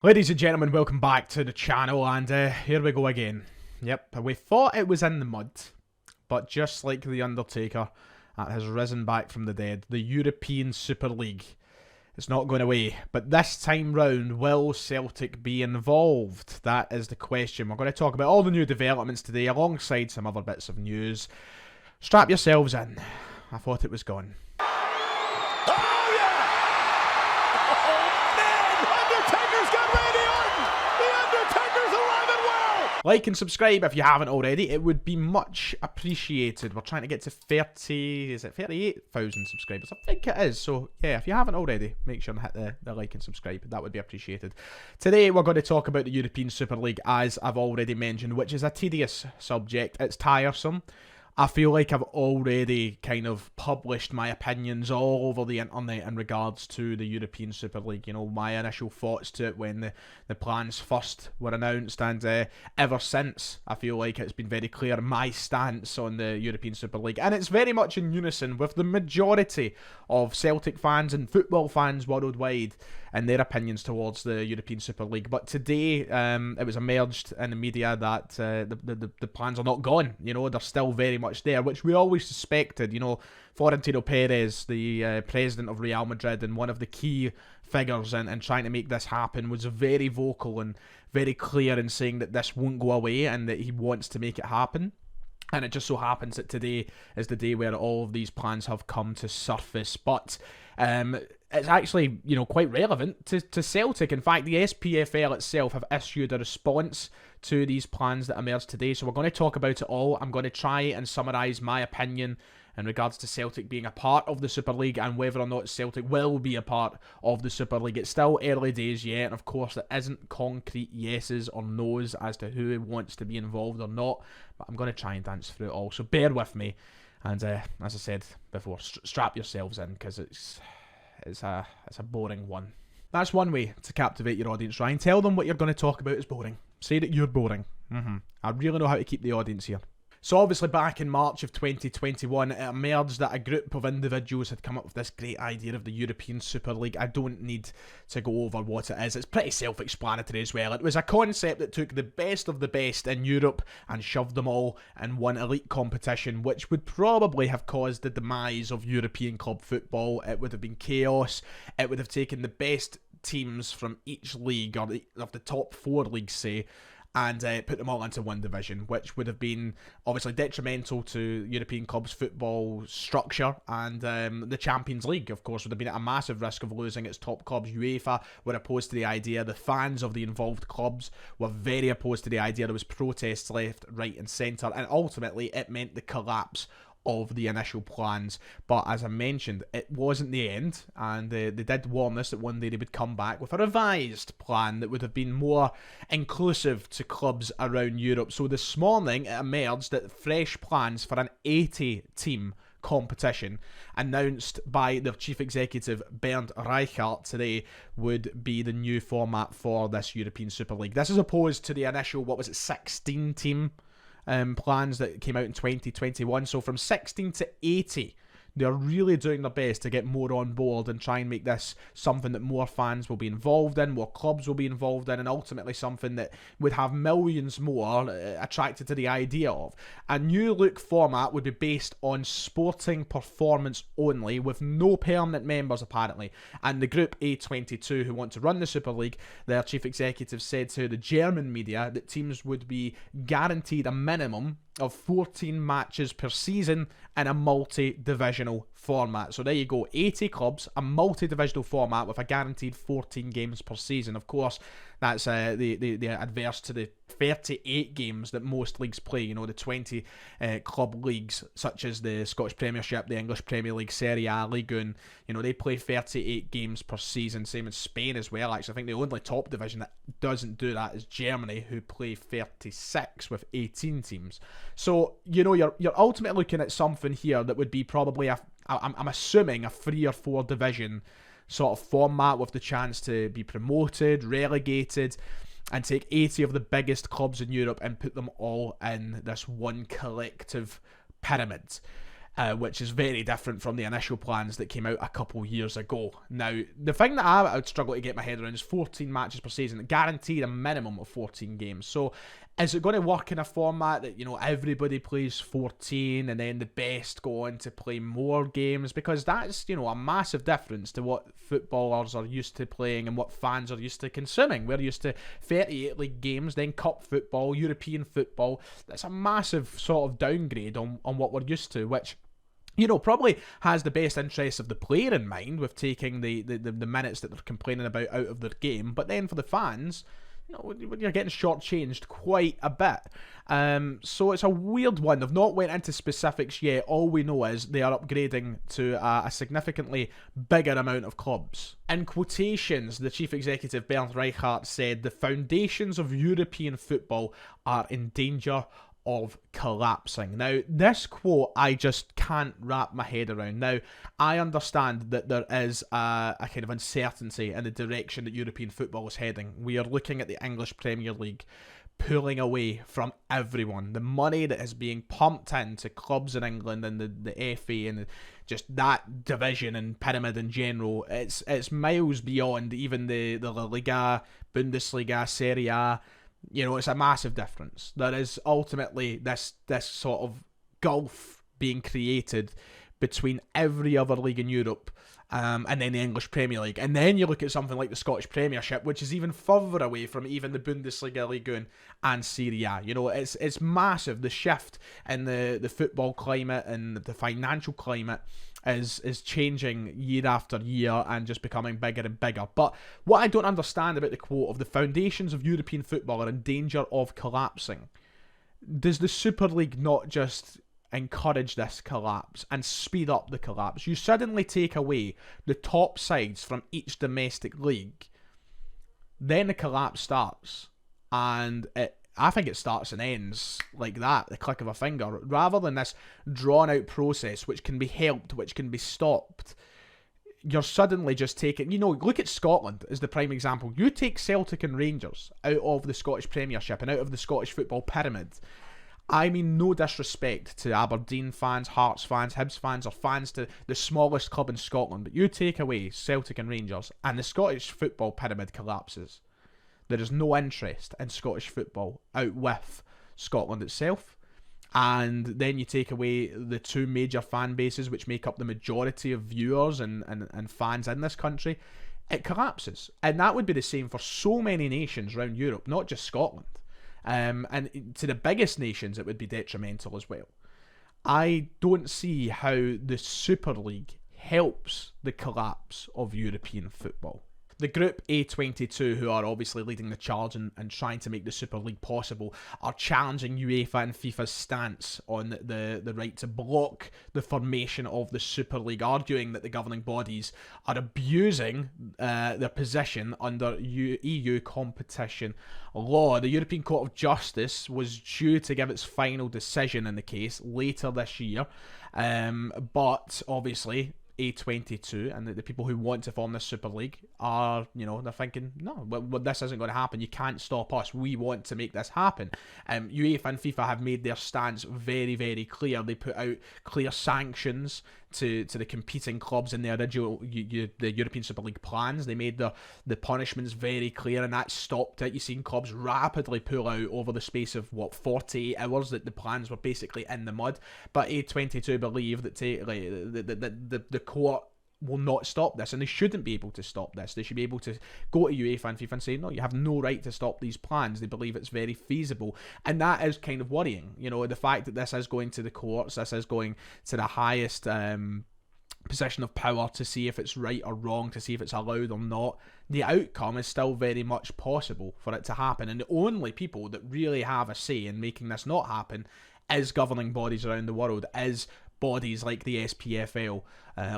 Ladies and gentlemen, welcome back to the channel, and here we go again. Yep, we thought it was in the mud, but just like the Undertaker that has risen back from the dead, the European Super League, it's not going away. But this time round, will Celtic be involved? That is the question. We're going to talk about all the new developments today, alongside some other bits of news. Strap yourselves in. I thought it was gone. Like and subscribe if you haven't already. It would be much appreciated. We're trying to get to 38,000 subscribers. I think it is. So, yeah, if you haven't already, make sure and hit the like and subscribe. That would be appreciated. Today, we're going to talk about the European Super League, as I've already mentioned, which is a tedious subject. It's tiresome. I feel like I've already kind of published my opinions all over the internet in regards to the European Super League. You know, my initial thoughts to it when the plans first were announced, and ever since, I feel like it's been very clear my stance on the European Super League. And it's very much in unison with the majority of Celtic fans and football fans worldwide and their opinions towards the European Super League. But today, it was emerged in the media that the plans are not gone. You know, they're still very much there, which we always suspected. You know, Florentino Perez, the president of Real Madrid and one of the key figures in trying to make this happen, was very vocal and very clear in saying that this won't go away and that he wants to make it happen. And it just so happens that today is the day where all of these plans have come to surface. But it's actually, you know, quite relevant to Celtic. In fact, the SPFL itself have issued a response to these plans that emerged today. So we're going to talk about it all. I'm going to try and summarise my opinion in regards to Celtic being a part of the Super League and whether or not Celtic will be a part of the Super League. It's still early days yet, and of course there isn't concrete yeses or nos as to who wants to be involved or not, but I'm going to try and dance through it all, so bear with me. And as I said before, strap yourselves in, because it's a boring one. That's one way to captivate your audience, Ryan. Tell them what you're going to talk about is boring. Say that you're boring. I really know how to keep the audience here. So obviously back in March of 2021, it emerged that a group of individuals had come up with this great idea of the European Super League. I don't need to go over what it is. It's pretty self-explanatory as well. It was a concept that took the best of the best in Europe and shoved them all in one elite competition, which would probably have caused the demise of European club football. It would have been chaos. It would have taken the best teams from each league, or of the top four leagues, say, and put them all into one division, which would have been obviously detrimental to European clubs' football structure, and the Champions League, of course, would have been at a massive risk of losing its top clubs. UEFA were opposed to the idea. The fans of the involved clubs were very opposed to the idea. There was protests left, right and centre, and ultimately it meant the collapse of the initial plans. But as I mentioned, it wasn't the end, and they did warn us that one day they would come back with a revised plan that would have been more inclusive to clubs around Europe. So this morning it emerged that fresh plans for an 80-team competition announced by their chief executive Bernd Reichart today would be the new format for this European Super League. This is opposed to the initial, 16-team plans that came out in 2021. So from 16 to 80, they're really doing their best to get more on board and try and make this something that more fans will be involved in, more clubs will be involved in, and ultimately something that would have millions more attracted to the idea of. A new look format would be based on sporting performance only, with no permanent members apparently. And the group A22 who want to run the Super League, their chief executive said to the German media that teams would be guaranteed a minimum of 14 matches per season in a multi-divisional format. So there you go, 80 clubs, a multi-divisional format with a guaranteed 14 games per season. Of course, that's the adverse to the 38 games that most leagues play. You know, the 20 club leagues, such as the Scottish Premiership, the English Premier League, Serie A, Ligue 1, you know, they play 38 games per season. Same in Spain as well, actually. I think the only top division that doesn't do that is Germany, who play 36 with 18 teams. So, you know, you're ultimately looking at something here that would be probably I'm assuming a 3 or 4 division sort of format, with the chance to be promoted, relegated, and take 80 of the biggest clubs in Europe and put them all in this one collective pyramid. which is very different from the initial plans that came out a couple years ago. Now, the thing that I would struggle to get my head around is 14 matches per season, guaranteed a minimum of 14 games. So, is it going to work in a format that, everybody plays 14 and then the best go on to play more games? Because that's, a massive difference to what footballers are used to playing and what fans are used to consuming. We're used to 38 league games, then cup football, European football. That's a massive sort of downgrade on what we're used to, which probably has the best interests of the player in mind with taking the minutes that they're complaining about out of their game. But then for the fans, you're getting shortchanged quite a bit. So it's a weird one. They've not went into specifics yet. All we know is they are upgrading to a significantly bigger amount of clubs. In quotations, the chief executive, Bernd Reichart, said the foundations of European football are in danger of collapsing. Now, this quote I just can't wrap my head around. Now, I understand that there is a kind of uncertainty in the direction that European football is heading. We are looking at the English Premier League pulling away from everyone. The money that is being pumped into clubs in England and the FA and just that division and pyramid in general, it's miles beyond even the La Liga, Bundesliga, Serie A. It's a massive difference. There is ultimately this sort of gulf being created between every other league in Europe and then the English Premier League. And then you look at something like the Scottish Premiership, which is even further away from even the Bundesliga, Ligue 1 and Serie A. It's massive. The shift in the football climate and the financial climate is changing year after year and just becoming bigger and bigger. But what I don't understand about the quote of the foundations of European football are in danger of collapsing, does the Super League not just encourage this collapse and speed up the collapse? You suddenly take away the top sides from each domestic league, then the collapse starts, and I think it starts and ends like that, the click of a finger, rather than this drawn-out process which can be helped, which can be stopped. You're suddenly just taking... look at Scotland as the prime example. You take Celtic and Rangers out of the Scottish Premiership and out of the Scottish football pyramid. I mean no disrespect to Aberdeen fans, Hearts fans, Hibs fans, or fans to the smallest club in Scotland, but you take away Celtic and Rangers and the Scottish football pyramid collapses. There is no interest in Scottish football out with Scotland itself. And then you take away the two major fan bases which make up the majority of viewers and fans in this country. It collapses. And that would be the same for so many nations around Europe, not just Scotland. And to the biggest nations, it would be detrimental as well. I don't see how the Super League helps the collapse of European football. The group A22, who are obviously leading the charge and trying to make the Super League possible, are challenging UEFA and FIFA's stance on the right to block the formation of the Super League, arguing that the governing bodies are abusing their position under EU competition law. The European Court of Justice was due to give its final decision in the case later this year, but obviously A22 and the people who want to form this Super League are, they're thinking, no, this isn't going to happen. You can't stop us. We want to make this happen. UEFA and FIFA have made their stance very, very clear. They put out clear sanctions to the competing clubs in the original the European Super League plans. They made the punishments very clear, and that stopped it. You've seen clubs rapidly pull out over the space of 48 hours, that the plans were basically in the mud. But A22 believe that the court will not stop this, and they shouldn't be able to stop this. They should be able to go to UEFA and FIFA and say, no, you have no right to stop these plans. They believe it's very feasible, and that is kind of worrying. The fact that this is going to the courts, this is going to the highest position of power to see if it's right or wrong, to see if it's allowed or not. The outcome is still very much possible for it to happen, and the only people that really have a say in making this not happen is governing bodies around the world, is bodies like the SPFL,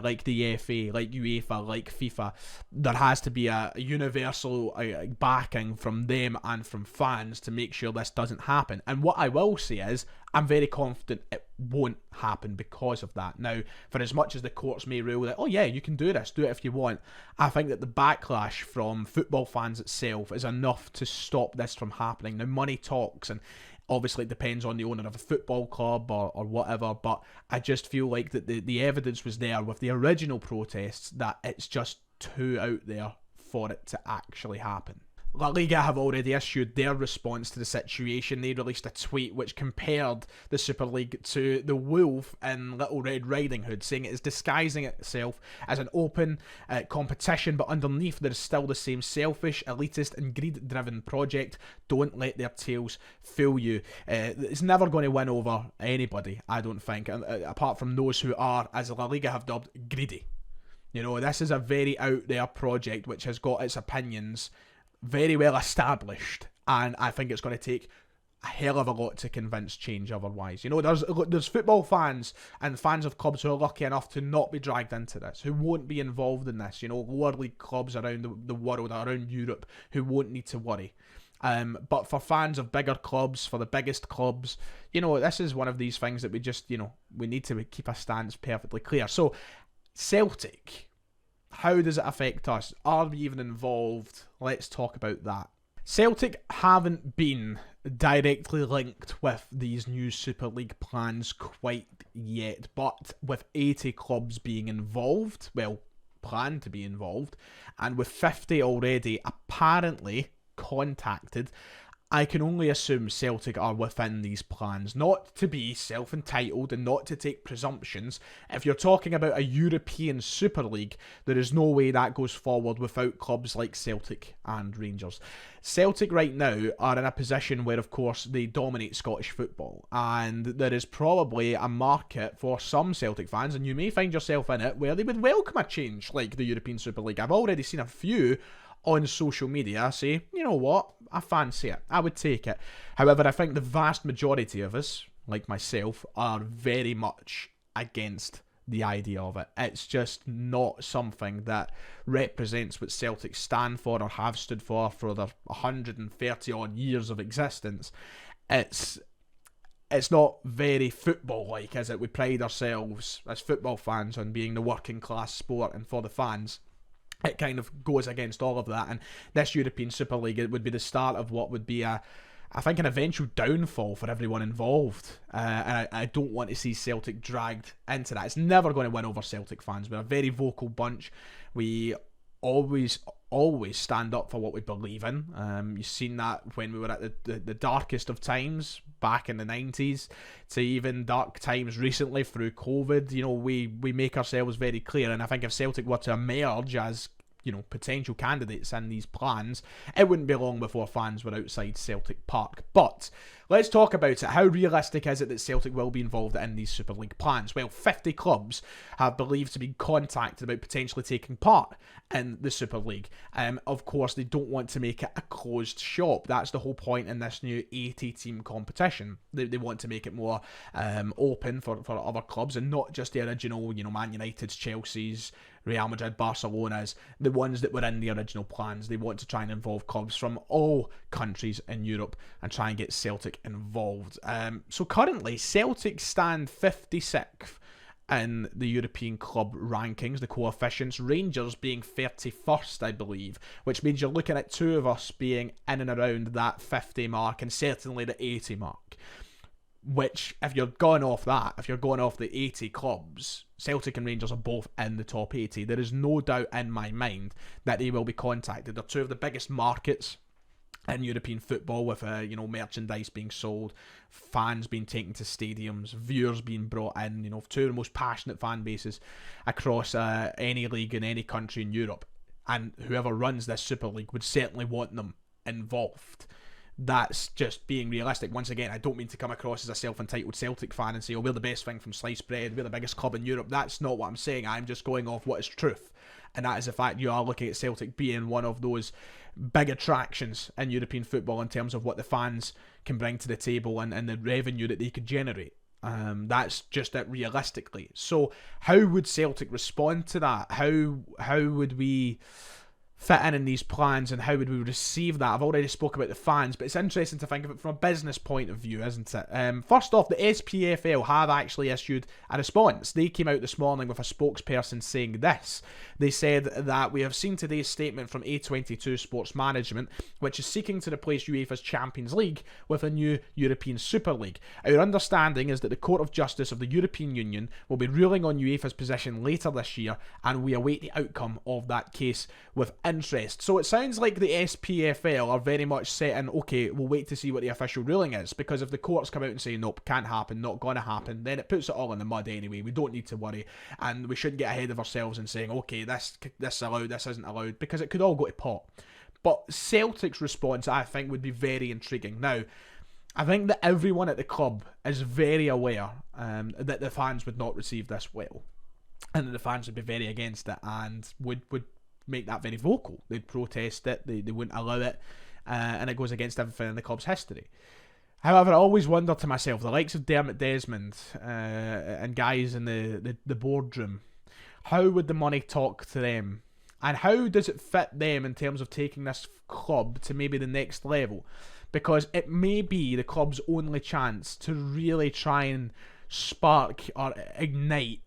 like the FA, like UEFA, like FIFA. There has to be a universal backing from them and from fans to make sure this doesn't happen. And what I will say is, I'm very confident it won't happen because of that. Now, for as much as the courts may rule that, oh yeah, you can do this, do it if you want, I think that the backlash from football fans itself is enough to stop this from happening. Now, money talks, and Obviously, it depends on the owner of a football club or whatever, but I just feel like that the evidence was there with the original protests that it's just too out there for it to actually happen. La Liga have already issued their response to the situation. They released a tweet which compared the Super League to the wolf in Little Red Riding Hood, saying it is disguising itself as an open competition, but underneath there is still the same selfish, elitist and greed-driven project. Don't let their tales fool you. It's never going to win over anybody, I don't think, apart from those who are, as La Liga have dubbed, greedy. You know, this is a very out there project which has got its opinions very well established, and I think it's going to take a hell of a lot to convince change otherwise. You know, there's football fans and fans of clubs who are lucky enough to not be dragged into this, who won't be involved in this. You know, lower league clubs around the world, around Europe, who won't need to worry. But for fans of bigger clubs, for the biggest clubs, you know, this is one of these things that we just, you know, we need to keep our stance perfectly clear. So, Celtic, how does it affect us? Are we even involved? Let's talk about that. Celtic haven't been directly linked with these new Super League plans quite yet, but with 80 clubs being involved, well, planned to be involved, and with 50 already apparently contacted, I can only assume Celtic are within these plans. Not to be self-entitled and not to take presumptions. If you're talking about a European Super League, there is no way that goes forward without clubs like Celtic and Rangers. Celtic right now are in a position where, of course, they dominate Scottish football. And there is probably a market for some Celtic fans, and you may find yourself in it, where they would welcome a change like the European Super League. I've already seen a few on social media say, you know what, I fancy it, I would take it. However, I think the vast majority of us, like myself, are very much against the idea of it. It's just not something that represents what Celtic stand for or have stood for their 130 odd years of existence. It's not very football-like, is it? We pride ourselves as football fans on being the working class sport, and for the fans, it kind of goes against all of that, and this European Super League, it would be the start of what would be I think an eventual downfall for everyone involved, and I don't want to see Celtic dragged into that. It's never going to win over Celtic fans. We're a very vocal bunch. We always stand up for what we believe in. You've seen that when we were at the darkest of times back in the 90s to even dark times recently through COVID. You know, we make ourselves very clear, and I think if Celtic were to emerge as, you know, potential candidates in these plans, it wouldn't be long before fans were outside Celtic Park. But let's talk about it. How realistic is it that Celtic will be involved in these Super League plans? Well, 50 clubs have believed to be contacted about potentially taking part in the Super League. Of course, they don't want to make it a closed shop. That's the whole point in this new 80-team competition. They want to make it more open for other clubs, and not just the original, you know, Man United's, Chelsea's, Real Madrid, Barcelona's, the ones that were in the original plans. They want to try and involve clubs from all countries in Europe and try and get Celtic involved. So currently, Celtic stand 56th in the European club rankings, the coefficients, Rangers being 31st, I believe, which means you're looking at two of us being in and around that 50 mark, and certainly the 80 mark. Which, if you're going off that, if you're going off the 80 clubs, Celtic and Rangers are both in the top 80. There is no doubt in my mind that they will be contacted. They're two of the biggest markets in European football, with you know, merchandise being sold, fans being taken to stadiums, viewers being brought in. You know, two of the most passionate fan bases across any league in any country in Europe, and whoever runs this Super League would certainly want them involved. That's just being realistic. Once again, I don't mean to come across as a self-entitled Celtic fan and say, oh, we're the best thing from sliced bread, we're the biggest club in Europe. That's not what I'm saying. I'm just going off what is truth. And that is the fact you are looking at Celtic being one of those big attractions in European football in terms of what the fans can bring to the table and the revenue that they could generate. That's just it realistically. So how would Celtic respond to that? How would we fit in these plans and how would we receive that. I've already spoke about the fans, but it's interesting to think of it from a business point of view, isn't it? First off, the SPFL have actually issued a response. They came out this morning with a spokesperson saying this. They said that we have seen today's statement from A22 Sports Management, which is seeking to replace UEFA's Champions League with a new European Super League. Our understanding is that the Court of Justice of the European Union will be ruling on UEFA's position later this year, and we await the outcome of that case with interest. So it sounds like the SPFL are very much set in, okay, we'll wait to see what the official ruling is, because if the courts come out and say, nope, can't happen, not going to happen, then it puts it all in the mud anyway. We don't need to worry, and we shouldn't get ahead of ourselves and saying, okay, this is allowed, this isn't allowed, because it could all go to pot. But Celtic's response, I think, would be very intriguing. Now, I think that everyone at the club is very aware that the fans would not receive this well, and that the fans would be very against it and would make that very vocal. They'd protest it, they wouldn't allow it, and it goes against everything in the club's history. However, I always wonder to myself, the likes of Dermot Desmond and guys in the boardroom, how would the money talk to them? And how does it fit them in terms of taking this club to maybe the next level? Because it may be the club's only chance to really try and spark or ignite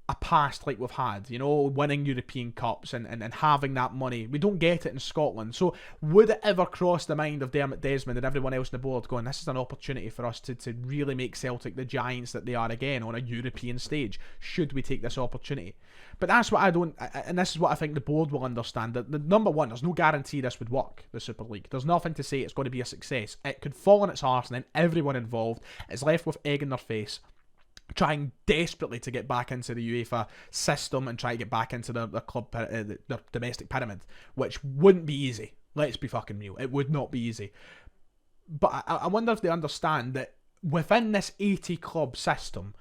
a past like we've had, you know, winning European Cups and having that money. We don't get it in Scotland. So would it ever cross the mind of Dermot Desmond and everyone else on the board going, this is an opportunity for us to really make Celtic the giants that they are again on a European stage? Should we take this opportunity? But that's what I don't, and this is what I think the board will understand. That the number one, there's no guarantee this would work, the Super League. There's nothing to say it's going to be a success. It could fall on its arse, and then everyone involved is left with egg in their face, trying desperately to get back into the UEFA system and try to get back into their club, their domestic pyramid, which wouldn't be easy. Let's be fucking real. It would not be easy. But I wonder if they understand that within this 80 club system,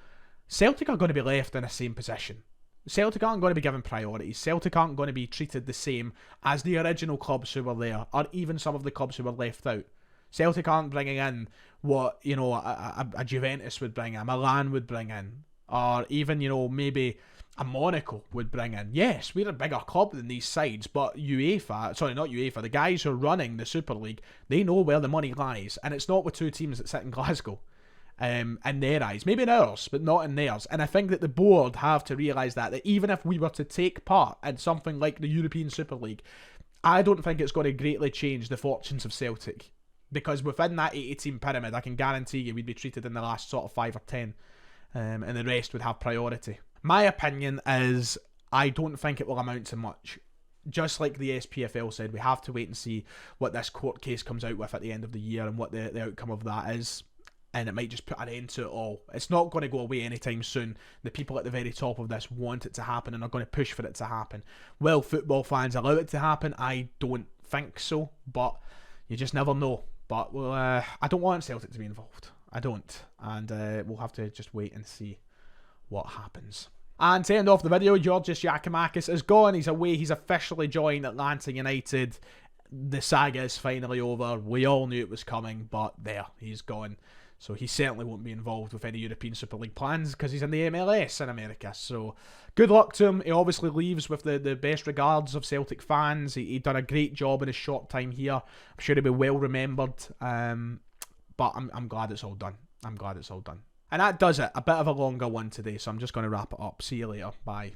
Celtic are going to be left in the same position. Celtic aren't going to be given priorities. Celtic aren't going to be treated the same as the original clubs who were there, or even some of the clubs who were left out. Celtic aren't bringing in what, you know, a Juventus would bring in, a Milan would bring in, or even, you know, maybe a Monaco would bring in. Yes, we're a bigger club than these sides, but the guys who are running the Super League, they know where the money lies, and it's not with two teams that sit in Glasgow. In their eyes, maybe in ours, but not in theirs. And I think that the board have to realise that even if we were to take part in something like the European Super League, I don't think it's going to greatly change the fortunes of Celtic, because within that 80-team pyramid, I can guarantee you we'd be treated in the last sort of 5 or 10, and the rest would have priority. My opinion is I don't think it will amount to much. Just like the SPFL said, we have to wait and see what this court case comes out with at the end of the year and what the outcome of that is. And it might just put an end to it all. It's not going to go away anytime soon. The people at the very top of this want it to happen and are going to push for it to happen. Will football fans allow it to happen? I don't think so, but you just never know. But I don't want Celtic to be involved. I don't. And we'll have to just wait and see what happens. And to end off the video, Georgios Giacomakis is gone. He's away. He's officially joined Atlanta United. The saga is finally over. We all knew it was coming, but there, he's gone. So he certainly won't be involved with any European Super League plans because he's in the MLS in America. So good luck to him. He obviously leaves with the best regards of Celtic fans. He done a great job in his short time here. I'm sure he'll be well remembered. But I'm glad it's all done. I'm glad it's all done. And that does it. A bit of a longer one today, so I'm just going to wrap it up. See you later. Bye.